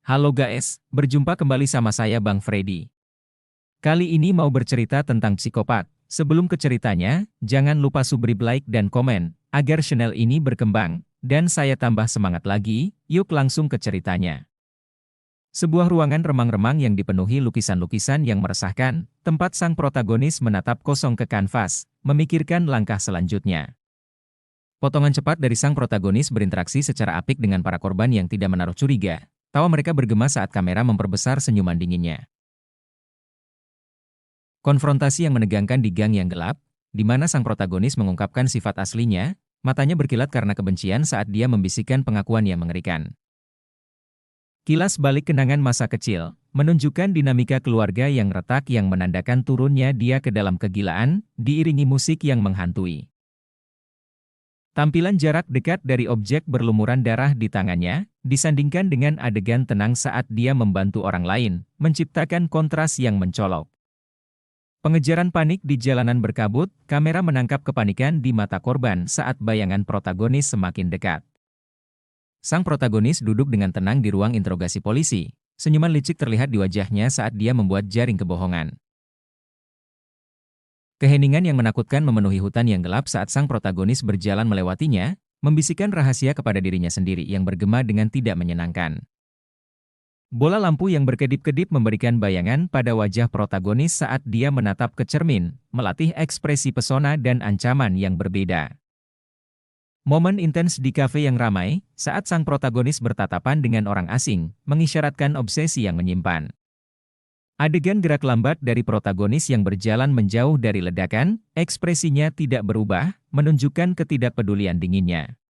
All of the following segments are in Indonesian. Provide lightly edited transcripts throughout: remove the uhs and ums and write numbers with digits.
Halo guys, berjumpa kembali sama saya Bang Freddy. Kali ini mau bercerita tentang psikopat. Sebelum ke ceritanya, jangan lupa subscribe, like, dan komen, agar channel ini berkembang, dan saya tambah semangat lagi. Yuk langsung ke ceritanya. Sebuah ruangan remang-remang yang dipenuhi lukisan-lukisan yang meresahkan, tempat sang protagonis menatap kosong ke kanvas, memikirkan langkah selanjutnya. Potongan cepat dari sang protagonis berinteraksi secara apik dengan para korban yang tidak menaruh curiga. Tawa mereka bergema saat kamera memperbesar senyuman dinginnya. Konfrontasi yang menegangkan di gang yang gelap, di mana sang protagonis mengungkapkan sifat aslinya, matanya berkilat karena kebencian saat dia membisikkan pengakuan yang mengerikan. Kilas balik kenangan masa kecil, menunjukkan dinamika keluarga yang retak yang menandakan turunnya dia ke dalam kegilaan, diiringi musik yang menghantui. Tampilan jarak dekat dari objek berlumuran darah di tangannya, disandingkan dengan adegan tenang saat dia membantu orang lain, menciptakan kontras yang mencolok. Pengejaran panik di jalanan berkabut, kamera menangkap kepanikan di mata korban saat bayangan protagonis semakin dekat. Sang protagonis duduk dengan tenang di ruang interogasi polisi, senyuman licik terlihat di wajahnya saat dia membuat jaring kebohongan. Keheningan yang menakutkan memenuhi hutan yang gelap saat sang protagonis berjalan melewatinya, membisikkan rahasia kepada dirinya sendiri yang bergema dengan tidak menyenangkan. Bola lampu yang berkedip-kedip memberikan bayangan pada wajah protagonis saat dia menatap ke cermin, melatih ekspresi pesona dan ancaman yang berbeda. Momen intens di kafe yang ramai, saat sang protagonis bertatapan dengan orang asing, mengisyaratkan obsesi yang menyimpan. Adegan gerak lambat dari protagonis yang berjalan menjauh dari ledakan, ekspresinya tidak berubah, menunjukkan ketidakpedulian dinginnya.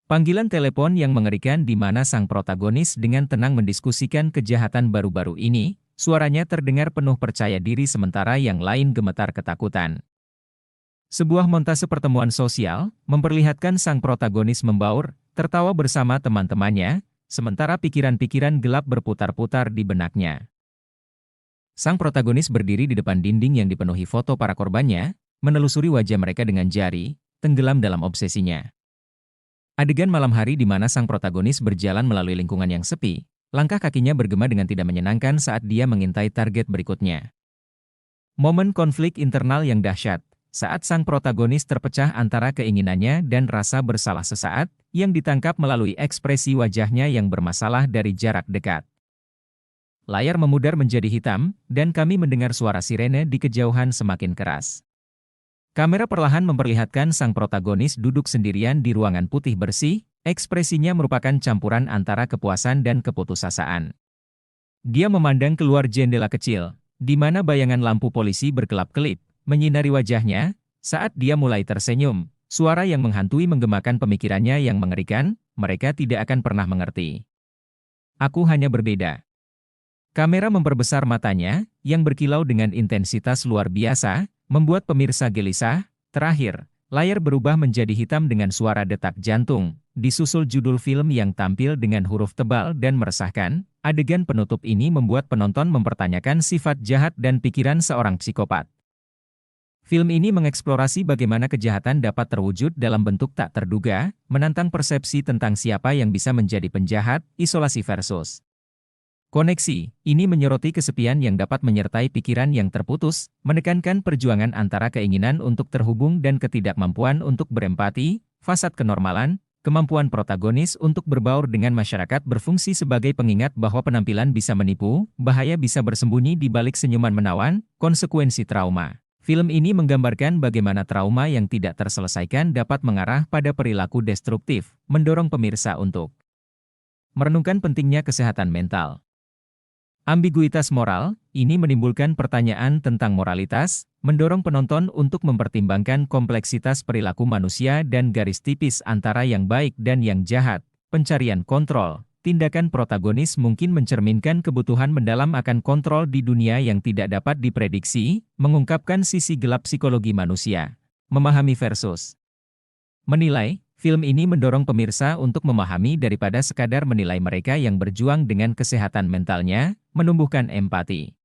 Panggilan telepon yang mengerikan di mana sang protagonis dengan tenang mendiskusikan kejahatan baru-baru ini, suaranya terdengar penuh percaya diri sementara yang lain gemetar ketakutan. Sebuah montase pertemuan sosial, memperlihatkan sang protagonis membaur, tertawa bersama teman-temannya, sementara pikiran-pikiran gelap berputar-putar di benaknya. Sang protagonis berdiri di depan dinding yang dipenuhi foto para korbannya, menelusuri wajah mereka dengan jari, tenggelam dalam obsesinya. Adegan malam hari di mana sang protagonis berjalan melalui lingkungan yang sepi, langkah kakinya bergema dengan tidak menyenangkan saat dia mengintai target berikutnya. Momen konflik internal yang dahsyat, saat sang protagonis terpecah antara keinginannya dan rasa bersalah sesaat, yang ditangkap melalui ekspresi wajahnya yang bermasalah dari jarak dekat. Layar memudar menjadi hitam, dan kami mendengar suara sirene di kejauhan semakin keras. Kamera perlahan memperlihatkan sang protagonis duduk sendirian di ruangan putih bersih, ekspresinya merupakan campuran antara kepuasan dan keputusasaan. Dia memandang keluar jendela kecil, di mana bayangan lampu polisi berkelap-kelip, menyinari wajahnya, saat dia mulai tersenyum, suara yang menghantui menggemakan pemikirannya yang mengerikan, mereka tidak akan pernah mengerti. Aku hanya berbeda. Kamera memperbesar matanya, yang berkilau dengan intensitas luar biasa, membuat pemirsa gelisah. Terakhir, layar berubah menjadi hitam dengan suara detak jantung, disusul judul film yang tampil dengan huruf tebal dan meresahkan. Adegan penutup ini membuat penonton mempertanyakan sifat jahat dan pikiran seorang psikopat. Film ini mengeksplorasi bagaimana kejahatan dapat terwujud dalam bentuk tak terduga, menantang persepsi tentang siapa yang bisa menjadi penjahat, isolasi versus koneksi. Ini menyoroti kesepian yang dapat menyertai pikiran yang terputus, menekankan perjuangan antara keinginan untuk terhubung dan ketidakmampuan untuk berempati, fasad kenormalan, kemampuan protagonis untuk berbaur dengan masyarakat berfungsi sebagai pengingat bahwa penampilan bisa menipu, bahaya bisa bersembunyi di balik senyuman menawan, konsekuensi trauma. Film ini menggambarkan bagaimana trauma yang tidak terselesaikan dapat mengarah pada perilaku destruktif, mendorong pemirsa untuk merenungkan pentingnya kesehatan mental. Ambiguitas moral, ini menimbulkan pertanyaan tentang moralitas, mendorong penonton untuk mempertimbangkan kompleksitas perilaku manusia dan garis tipis antara yang baik dan yang jahat. Pencarian kontrol, tindakan protagonis mungkin mencerminkan kebutuhan mendalam akan kontrol di dunia yang tidak dapat diprediksi, mengungkapkan sisi gelap psikologi manusia. Memahami versus menilai. Film ini mendorong pemirsa untuk memahami daripada sekadar menilai mereka yang berjuang dengan kesehatan mentalnya, menumbuhkan empati.